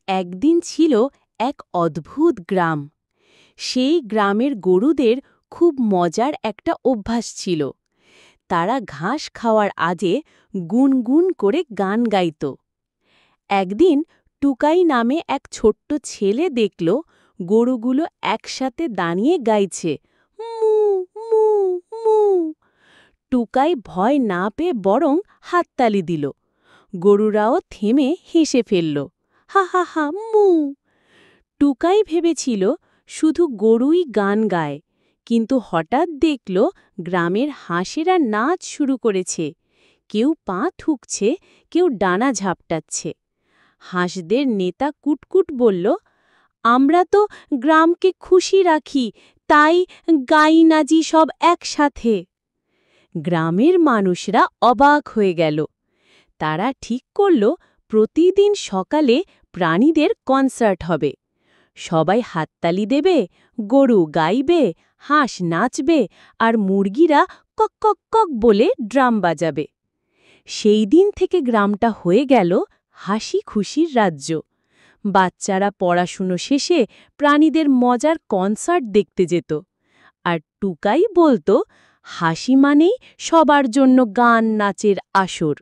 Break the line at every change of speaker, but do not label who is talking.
একদিন ছিল এক অদ্ভুত গ্রাম। সেই গ্রামের গরুদের খুব মজার একটা অভ্যাস ছিল। তারা ঘাস খাওয়ার আগে গুনগুন করে গান গাইত। একদিন টুকাই নামে এক ছোট্ট ছেলে দেখল গরুগুলো একসাথে দাঁড়িয়ে গাইছে, মু মু মু। টুকাই ভয় না পেয়ে বরং হাততালি দিল। গরুরাও থেমে হেসে ফেলল, হা হা হা মু। টুকাই ভেবেছিল শুধু গরুই গান গায়, কিন্তু হঠাৎ দেখল গ্রামের হাঁসেরা নাচ শুরু করেছে। কেউ পা ঠুকছে, কেউ ডানা ঝাপটাচ্ছে। হাঁসদের নেতা কুটকুট বলল, আমরা তো গ্রামকে খুশি রাখি, তাই গাই নাজি সব একসাথে। গ্রামের মানুষরা অবাক হয়ে গেল। তারা ঠিক করল প্রতিদিন সকালে প্রাণীদের কনসার্ট হবে। সবাই হাততালি দেবে, গরু গাইবে, হাঁস নাচবে, আর মুরগিরা কক কক কক বলে ড্রাম বাজাবে। সেই দিন থেকে গ্রামটা হয়ে গেল হাসি খুশির রাজ্য। বাচ্চারা পড়াশুনো শেষে প্রাণীদের মজার কনসার্ট দেখতে যেত। আর টুকাই বলতো, হাসি মানেই সবার জন্য গান নাচের আসর।